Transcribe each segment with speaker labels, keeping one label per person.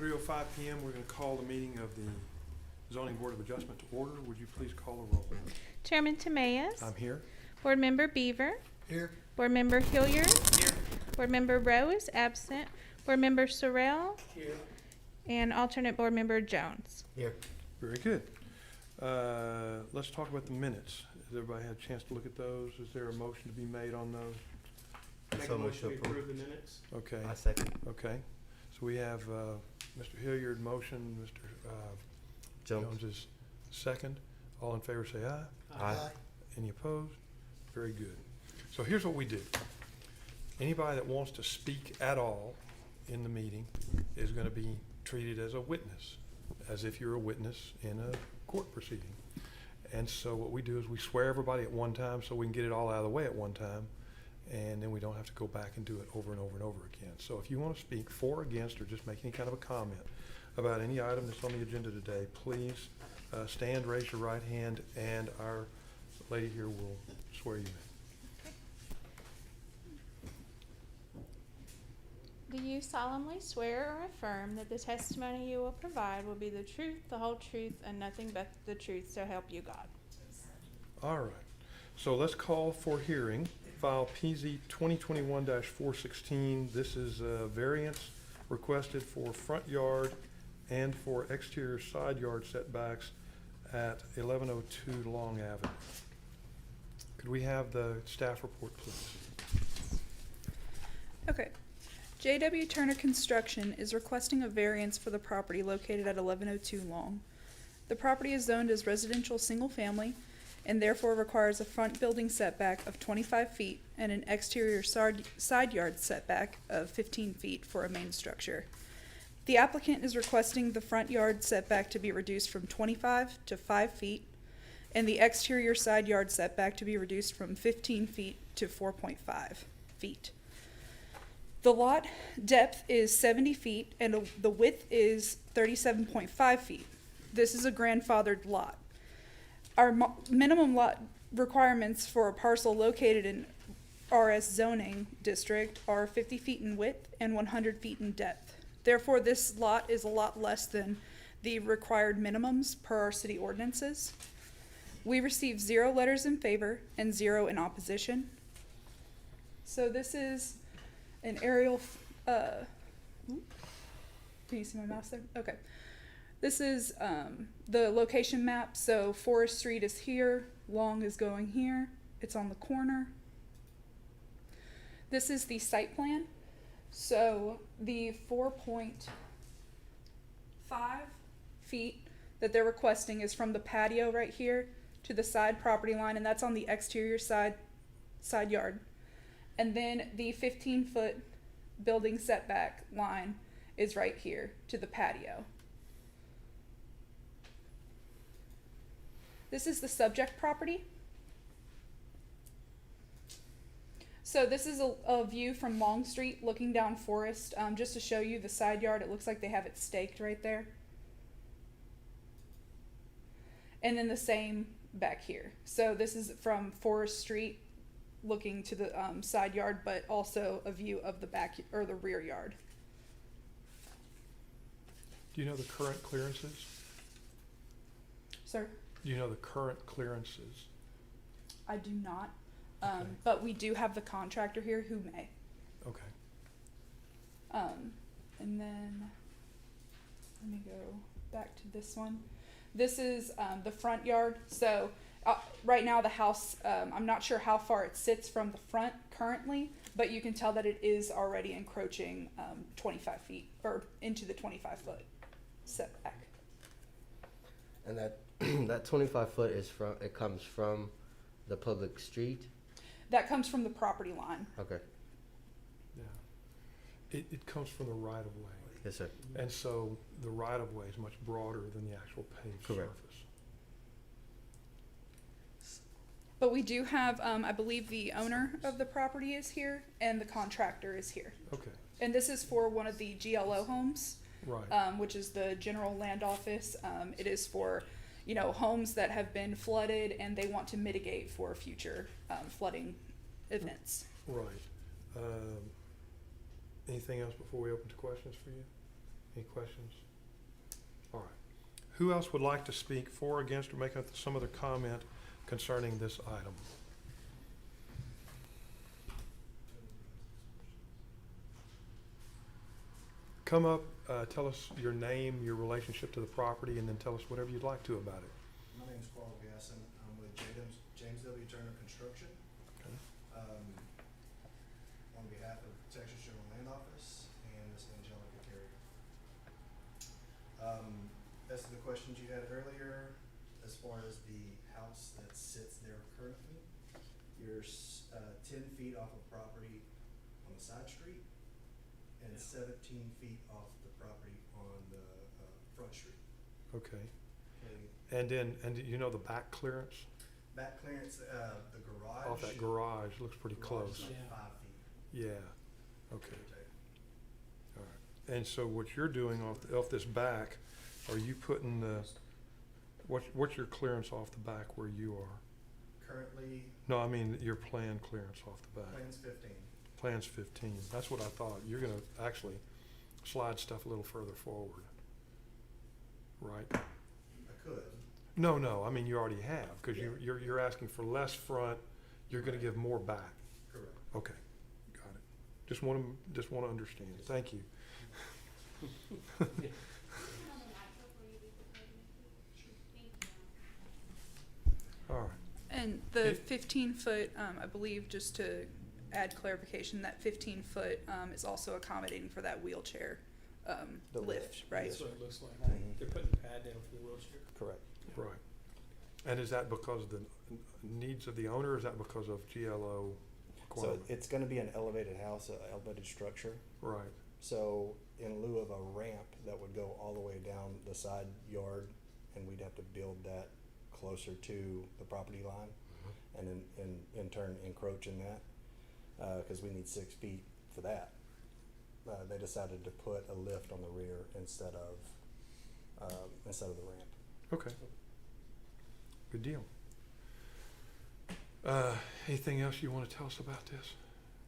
Speaker 1: 3:05 p.m. We're going to call the meeting of the Zoning Board of Adjustment to order. Would you please call the roll?
Speaker 2: Chairman Tamaez.
Speaker 1: I'm here.
Speaker 2: Board Member Beaver.
Speaker 1: Here.
Speaker 2: Board Member Hilliard. Here. Board Member Rowe is absent. Board Member Sorrell.
Speaker 1: Here.
Speaker 2: And alternate Board Member Jones.
Speaker 3: Here.
Speaker 1: Very good. Let's talk about the minutes. Has everybody had a chance to look at those? Is there a motion to be made on those?
Speaker 3: Make a motion to approve
Speaker 4: the minutes.
Speaker 1: Okay.
Speaker 3: I second.
Speaker 1: Okay. So we have Mr. Hilliard motion, Mr. Jones is second. All in favor say aye.
Speaker 3: Aye.
Speaker 1: Any opposed? Very good. So here's what we do. Anybody that wants to speak at all in the meeting is going to be treated as a witness, as if you're a witness in a court proceeding. And so what we do is we swear everybody at one time so we can get it all out of the way at one time, and then we don't have to go back and do it over and over and over again. So if you want to speak for, against, or just make any kind of a comment about any item that's on the agenda today, please stand, raise your right hand, and our lady here will swear you in.
Speaker 2: Do you solemnly swear or affirm that the testimony you will provide will be the truth, the whole truth, and nothing but the truth, so help you God?
Speaker 1: All right. So let's call for hearing. File PZ 2021-416. This is a variance requested for front yard and for exterior side yard setbacks at 1102 Long Avenue. Could we have the staff report, please?
Speaker 5: Okay. J.W. Turner Construction is requesting a variance for the property located at 1102 Long. The property is zoned as residential single-family and therefore requires a front building setback of 25 feet and an exterior side yard setback of 15 feet for a main structure. The applicant is requesting the front yard setback to be reduced from 25 to 5 feet and the exterior side yard setback to be reduced from 15 feet to 4.5 feet. The lot depth is 70 feet and the width is 37.5 feet. This is a grandfathered lot. Our minimum lot requirements for a parcel located in RS zoning district are 50 feet in width and 100 feet in depth. Therefore, this lot is a lot less than the required minimums per our city ordinances. We received 0 letters in favor and 0 in opposition. So this is an aerial, can you see my mouse there? Okay. This is the location map. So Forest Street is here, Long is going here, it's on the corner. This is the site plan. So the 4.5 feet that they're requesting is from the patio right here to the side property line, and that's on the exterior side yard. And then the 15-foot building setback line is right here to the patio. This is the subject property. So this is a view from Long Street looking down Forest. Just to show you the side yard, it looks like they have it staked right there. And then the same back here. So this is from Forest Street looking to the side yard, but also a view of the back or the rear yard.
Speaker 1: Do you know the current clearances?
Speaker 5: Sir?
Speaker 1: Do you know the current clearances?
Speaker 5: I do not,
Speaker 1: Okay.
Speaker 5: but we do have the contractor here who may.
Speaker 1: Okay.
Speaker 5: And then let me go back to this one. This is the front yard. So right now the house, I'm not sure how far it sits from the front currently, but you can tell that it is already encroaching 25 feet or into the 25-foot setback.
Speaker 3: And that that 25 foot is it comes from the public street?
Speaker 5: That comes from the property line.
Speaker 3: Okay.
Speaker 1: Yeah. It comes from the right of way.
Speaker 3: Yes, sir.
Speaker 1: And so the right of way is much broader than the actual paved
Speaker 3: Correct.
Speaker 1: surface.
Speaker 5: But we do have, I believe the owner of the property is here and the contractor is here.
Speaker 1: Okay.
Speaker 5: And this is for one of the GLO homes,
Speaker 1: Right.
Speaker 5: which is the General Land Office. It is for, homes that have been flooded and they want to mitigate for future flooding events.
Speaker 1: Right. Anything else before we open to questions for you? Any questions? All right. Who else would like to speak for, against, or make some other comment concerning this item? Come up, tell us your name, your relationship to the property, and then tell us whatever you'd like to about it.
Speaker 4: My name is Carl Gasson. I'm with James W. Turner Construction.
Speaker 1: Okay.
Speaker 4: On behalf of Texas General Land Office and Ms. Angelica Carey. As to the questions you had earlier, as far as the house that sits there currently, you're 10 feet off of property on the side street and 17 feet off the property on the front street.
Speaker 1: Okay.
Speaker 4: Okay.
Speaker 1: And then, you know the back clearance
Speaker 4: Back clearance, the garage.
Speaker 1: off that garage looks pretty
Speaker 4: garage is
Speaker 1: close.
Speaker 4: like 5 feet.
Speaker 1: Yeah. Okay.
Speaker 4: give or take.
Speaker 1: All right. And so what you're doing off this back, are you putting the, what's your clearance off the back where you are?
Speaker 4: Currently,
Speaker 1: No, I mean your planned clearance off the back.
Speaker 4: plan's 15.
Speaker 1: Plan's 15. That's what I thought. You're gonna actually slide stuff a little further forward. Right?
Speaker 4: I could.
Speaker 1: No, I mean you already have, because
Speaker 4: Yeah.
Speaker 1: you're asking for less front, you're gonna
Speaker 4: Right.
Speaker 1: give more back.
Speaker 4: Correct.
Speaker 1: Okay, got it. Just wanna understand. Thank you. All right.
Speaker 5: And the
Speaker 1: It-
Speaker 5: 15-foot, I believe, just to add clarification, that 15-foot is also accommodating for that wheelchair
Speaker 3: The
Speaker 5: lift, right?
Speaker 6: That's what it looks like.
Speaker 3: Mhm.
Speaker 6: They're putting the pad down for the wheelchair.
Speaker 3: Correct.
Speaker 1: Right. And is that because of the needs of the owner, or is that because of GLO
Speaker 7: So
Speaker 1: requirement?
Speaker 7: it's gonna be an elevated house, an elevated structure.
Speaker 1: Right,
Speaker 7: So in lieu of a ramp that would go all the way down the side yard, and we'd have to build that closer to the property line, and in turn encroach in that, cause we need 6 feet for that. They decided to put a lift on the rear instead of the ramp.
Speaker 1: okay. Good deal. Anything else you wanna tell us about this?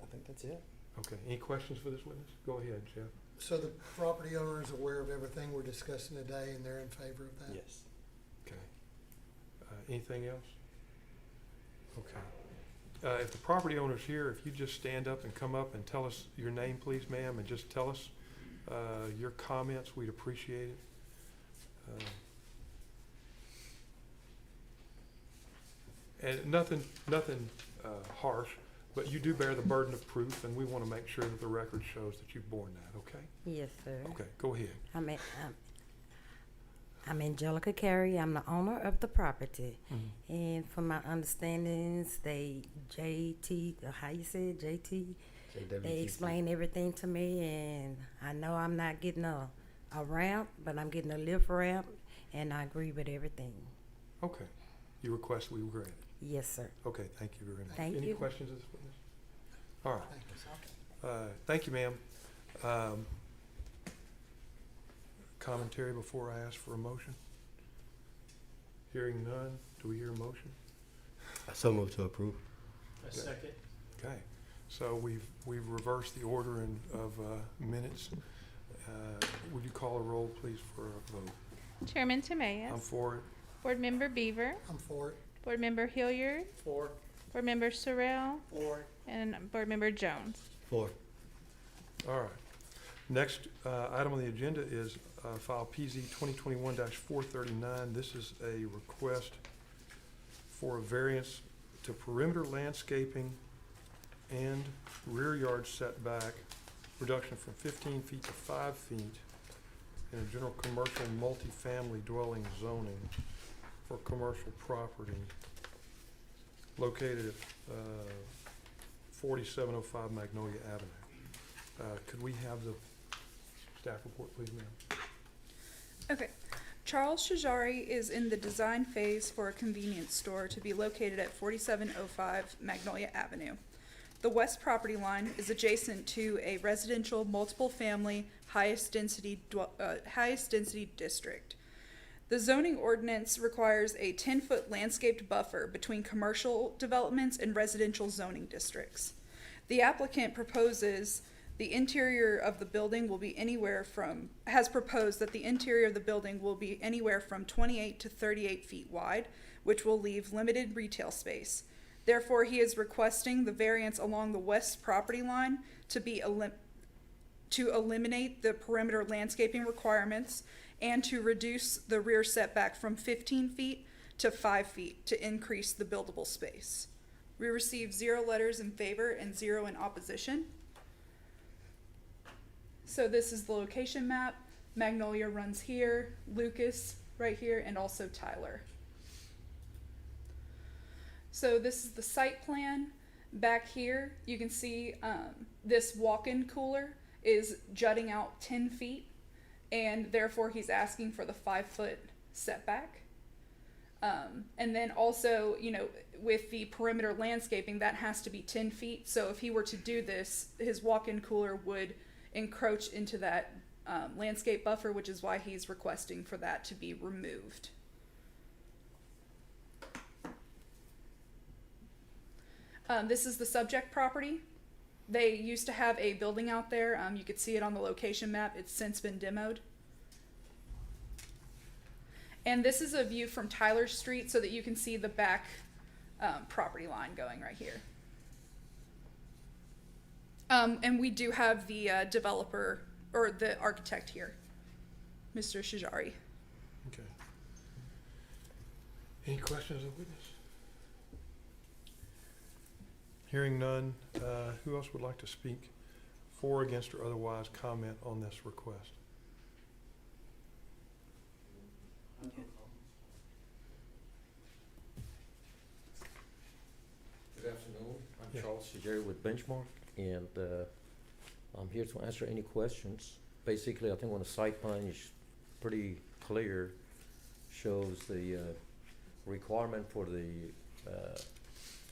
Speaker 7: I think that's it.
Speaker 1: Okay, any questions for this witness? Go ahead, Jeff.
Speaker 8: So the property owner is aware of everything we're discussing today, and they're in favor of that?
Speaker 7: Yes.
Speaker 1: Okay. Anything else? Okay. If the property owner's here, if you just stand up and come up and tell us your name, please, ma'am, and just tell us your comments, we'd appreciate it. And nothing harsh, but you do bear the burden of proof, and we want to make sure that the record shows that you've borne that, okay?
Speaker 9: Yes, sir.
Speaker 1: Okay, go ahead.
Speaker 9: I'm Angelica Carey. I'm the owner of the property. And from my understandings, they JT, how you say it, JT? They explained everything to me, and I know I'm not getting a ramp, but I'm getting a lift ramp, and I agree with everything.
Speaker 1: Okay. You request we grant it.
Speaker 9: Yes, sir.
Speaker 1: Okay, thank you very much.
Speaker 9: Thank
Speaker 1: Any
Speaker 9: you.
Speaker 1: questions of this witness? All right.
Speaker 8: Thank you.
Speaker 1: Thank you, ma'am. Commentary before I ask for a motion? Hearing none, do we hear a motion?
Speaker 3: I so move to approve.
Speaker 6: A second.
Speaker 1: Okay, so we've reversed the order of minutes. Would you call a roll, please, for a vote?
Speaker 2: Chairman
Speaker 1: I'm
Speaker 2: Tamayo,
Speaker 1: for it.
Speaker 2: Board Member Beaver,
Speaker 8: I'm for it.
Speaker 2: Board Member Hilliard,
Speaker 6: 4.
Speaker 2: Board Member Sorrell,
Speaker 6: 4.
Speaker 2: and Board Member Jones.
Speaker 3: 4.
Speaker 1: All right. Next item on the agenda is file PZ 2021-439. This is a request for a variance to perimeter landscaping and rear yard setback reduction from 15 feet to 5 feet in a general commercial multifamily dwelling zoning for commercial property located at 4705 Magnolia Avenue. Could we have the staff report, please, ma'am?
Speaker 5: Okay. Charles Shajari is in the design phase for a convenience store to be located at 4705 Magnolia Avenue. The west property line is adjacent to a residential multiple family highest density district. The zoning ordinance requires a 10-foot landscaped buffer between commercial developments and residential zoning districts. The applicant proposes The interior of the building will be has proposed that the interior of the building will be anywhere from 28 to 38 feet wide, which will leave limited retail space. Therefore, he is requesting the variance along the west property line to eliminate the perimeter landscaping requirements and to reduce the rear setback from 15 feet to 5 feet to increase the buildable space. We received 0 letters in favor and 0 in opposition. So this is the location map. Magnolia runs here, Lucas right here, and also Tyler. So this is the site plan. Back here, you can see this walk-in cooler is jutting out 10 feet, and therefore he's asking for the 5-foot setback. And then also, with the perimeter landscaping, that has to be 10 feet. So if he were to do this, his walk-in cooler would encroach into that landscape buffer, which is why he's requesting for that to be removed. This is the subject property. They used to have a building out there. You could see it on the location map. It's since been demoed. And this is a view from Tyler Street so that you can see the back property line going right here. And we do have the developer or the architect here, Mr. Shajari.
Speaker 1: Okay. Any questions of witness? Hearing none, who else would like to speak for, against, or otherwise comment on this request?
Speaker 10: Good afternoon. I'm
Speaker 1: Yeah.
Speaker 10: Charles Shajari with Benchmark, and I'm here to answer any questions. Basically, I think on the site plan is pretty clear, shows the requirement for the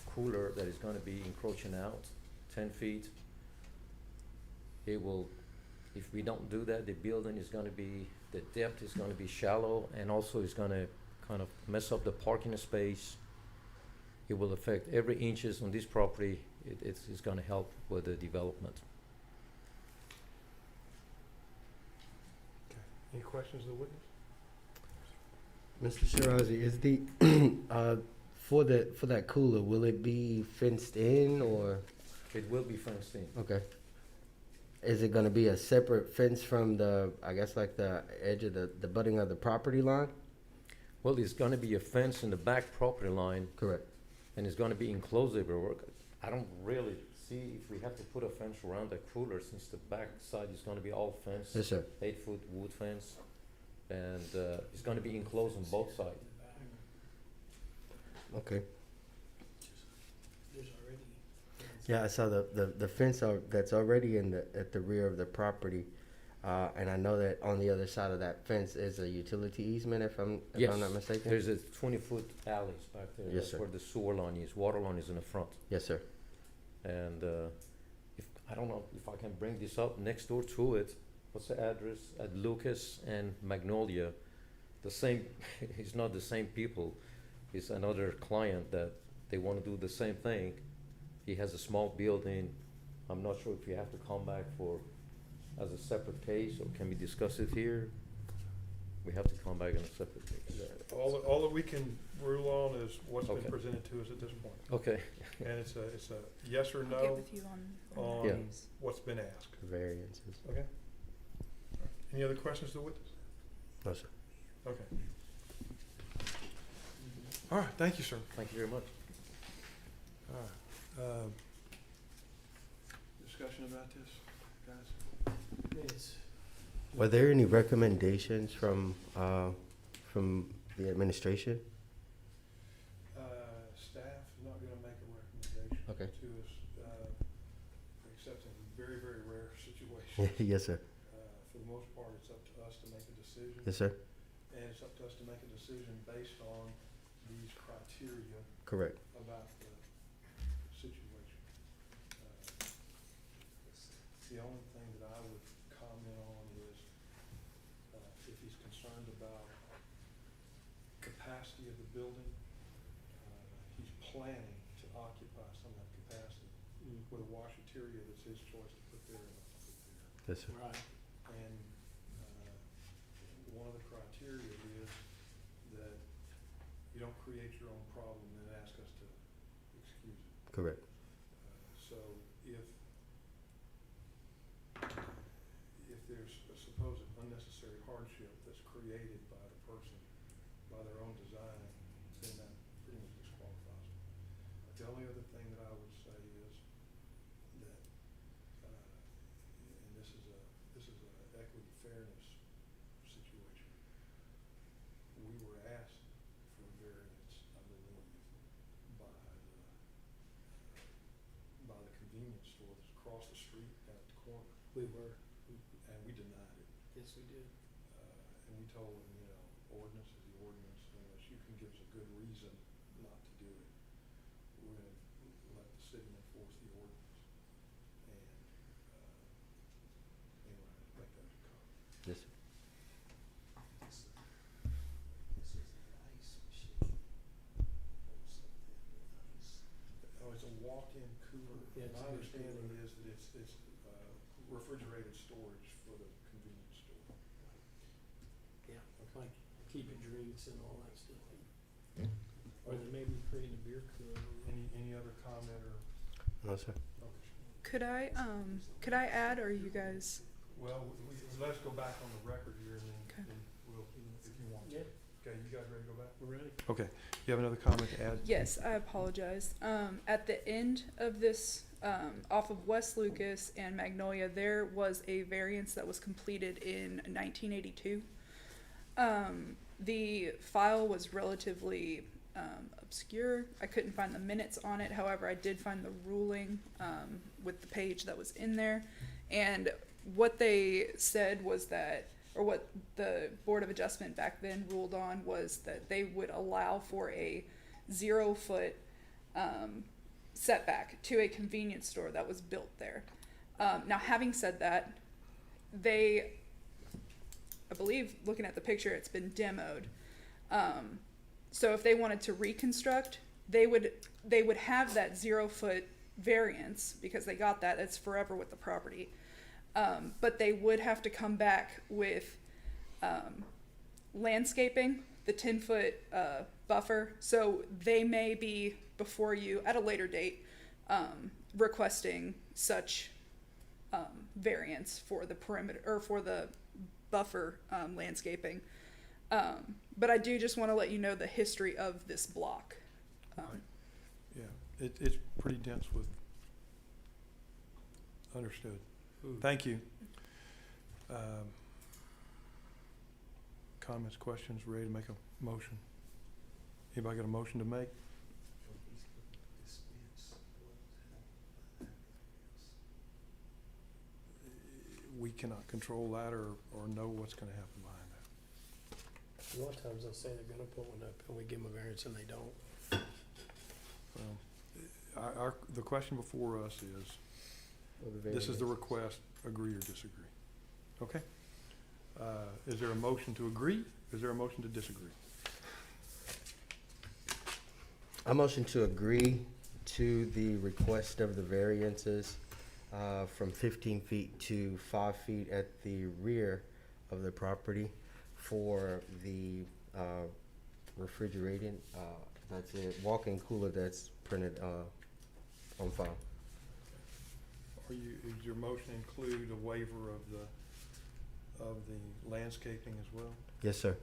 Speaker 10: cooler that is going to be encroaching out 10 feet. It will, if we don't do that, the building is going to be, the depth is going to be shallow, and also it's going to kind of mess up the parking space. It will affect every inches on this property. It's going to help with the development.
Speaker 1: Okay. Any questions of the witness?
Speaker 3: Mr. Shirazi, is the for that cooler, will it be fenced in or?
Speaker 10: It will be fenced in.
Speaker 3: Okay. Is it gonna be a separate fence from the, I guess, like the edge of the budding of the property line?
Speaker 10: Well, there's going to be a fence in the back property line,
Speaker 3: Correct.
Speaker 10: and it's going to be enclosed everywhere. I don't really see if we have to put a fence around the cooler, since the back side is going to be all fenced.
Speaker 3: Yes, sir.
Speaker 10: 8-foot wood fence, and it's going to be enclosed on both sides.
Speaker 3: Okay.
Speaker 6: There's already.
Speaker 3: Yeah, I saw the fence that's already at the rear of the property, and I know that on the other side of that fence is a utility easement, if I'm not mistaken.
Speaker 10: There's a 20-foot alleys back there.
Speaker 3: Yes,
Speaker 10: That's
Speaker 3: sir.
Speaker 10: where the sewer line is. Water line is in the front.
Speaker 3: Yes, sir.
Speaker 10: And if I don't know if I can bring this up next door to it. What's the address at Lucas and Magnolia? The same. It's not the same people. It's another client that they want to do the same thing. He has a small building. I'm not sure if you have to come back as a separate case, or can we discuss it here? We have to come back in a separate case.
Speaker 1: All that we can rule on is what's been
Speaker 10: Okay.
Speaker 1: presented to us at this point.
Speaker 10: Okay.
Speaker 1: And it's a yes or
Speaker 5: I'll get
Speaker 1: no
Speaker 5: with you on
Speaker 1: on
Speaker 3: Yeah.
Speaker 5: these.
Speaker 1: what's been asked.
Speaker 3: Variances.
Speaker 1: Okay? Any other questions to the witness?
Speaker 3: No, sir.
Speaker 1: Okay. All right, thank you, sir.
Speaker 10: Thank you very much.
Speaker 1: All right. Discussion about this, guys?
Speaker 6: Yes.
Speaker 3: Were there any recommendations from the administration?
Speaker 1: Staff is not gonna make a recommendation
Speaker 3: Okay.
Speaker 1: to us, except in very, very rare situations.
Speaker 3: Yes, sir.
Speaker 1: For the most part, it's up to us to make a decision.
Speaker 3: Yes, sir.
Speaker 1: And it's up to us to make a decision based on these criteria
Speaker 3: Correct.
Speaker 1: about the situation. The only thing that I would comment on is, if he's concerned about capacity of the building, he's planning to occupy some of that capacity with a washateria that's his choice to put there in a
Speaker 3: Yes, sir.
Speaker 6: Right.
Speaker 1: And one of the criteria is that you don't create your own problem and ask us to excuse it.
Speaker 3: Correct.
Speaker 1: So if there's a supposed unnecessary hardship that's created by the person, by their own design, then that pretty much disqualifies them. The only other thing that I would say is that, and this is a equity fairness situation. We were asked for variance, I believe, by the convenience store that's across the street down at the corner,
Speaker 6: We were.
Speaker 1: and we denied it.
Speaker 6: Yes, we did.
Speaker 1: And we told them, ordinance is the ordinance, unless you can give us a good reason not to do it, we're gonna let the city enforce the ordinance. And, anyway, I make that a comment.
Speaker 3: Yes, sir.
Speaker 4: This is an ice machine.
Speaker 1: Oh, it's a walk-in cooler.
Speaker 6: Yeah, it's a
Speaker 1: My
Speaker 6: good
Speaker 1: understanding
Speaker 6: cooler.
Speaker 1: is that it's refrigerated storage for the convenience store.
Speaker 6: Yeah, like keeping drinks and all that stuff. Or they may be creating a beer cooler.
Speaker 1: Any other comment or?
Speaker 3: No, sir.
Speaker 1: Okay.
Speaker 5: Could I add, or you guys?
Speaker 1: Well, let's go back on the record here and
Speaker 5: Okay.
Speaker 1: then we'll, if you want.
Speaker 6: Yeah,
Speaker 1: Okay, you guys ready to go back?
Speaker 6: we're ready.
Speaker 1: Okay. You have another comment to add?
Speaker 5: Yes, I apologize. At the end of this, off of West Lucas and Magnolia, there was a variance that was completed in 1982. The file was relatively obscure. I couldn't find the minutes on it. However, I did find the ruling with the page that was in there. And what they said was that, or what the Board of Adjustment back then ruled on, was that they would allow for a 0-foot setback to a convenience store that was built there. Now, having said that, I believe, looking at the picture, it's been demoed. So if they wanted to reconstruct, they would have that 0-foot variance, because they got that. It's forever with the property. But they would have to come back with landscaping, the 10-foot buffer. So they may be before you at a later date requesting such variance for the perimeter, or for the buffer landscaping. But I do just want to let you know the history of this block.
Speaker 1: Yeah, it's pretty dense with, understood. Thank you. Comments, questions, ready to make a motion? Anybody got a motion to make? We cannot control that or know what's gonna happen behind that.
Speaker 6: A lot of times they'll say they're gonna put one up and we give them a variance and they don't.
Speaker 1: The question before us is, this is the request, agree or disagree. Okay? Is there a motion to agree? Is there a motion to disagree?
Speaker 3: I motion to agree to the request of the variances from 15 feet to 5 feet at the rear of the property for the refrigerated, that's it, walk-in cooler that's printed on file.
Speaker 1: Does your motion include a waiver of the landscaping as well?
Speaker 3: Yes, sir.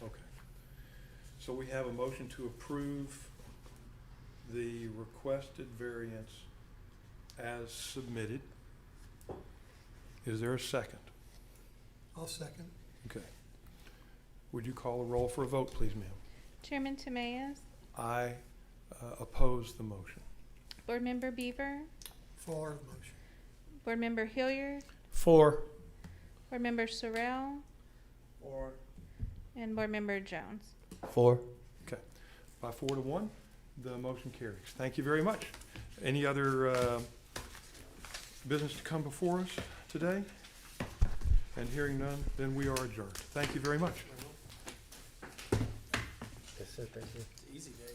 Speaker 1: Okay. So we have a motion to approve the requested variance as submitted. Is there a second?
Speaker 8: I'll second.
Speaker 1: Okay. Would you call a roll for a vote, please, ma'am?
Speaker 2: Chairman Tamayo,
Speaker 1: I oppose the motion.
Speaker 2: Board Member Beaver,
Speaker 8: For the motion.
Speaker 2: Board Member Hilliard,
Speaker 6: Four.
Speaker 2: Board Member Sorrell,
Speaker 6: Or.
Speaker 2: and Board Member Jones.
Speaker 3: 4.
Speaker 1: Okay. By 4-1, the motion carries. Thank you very much. Any other business to come before us today? And hearing none, then we are adjourned. Thank you very much.
Speaker 3: Yes, sir. Thank you.
Speaker 6: Easy day.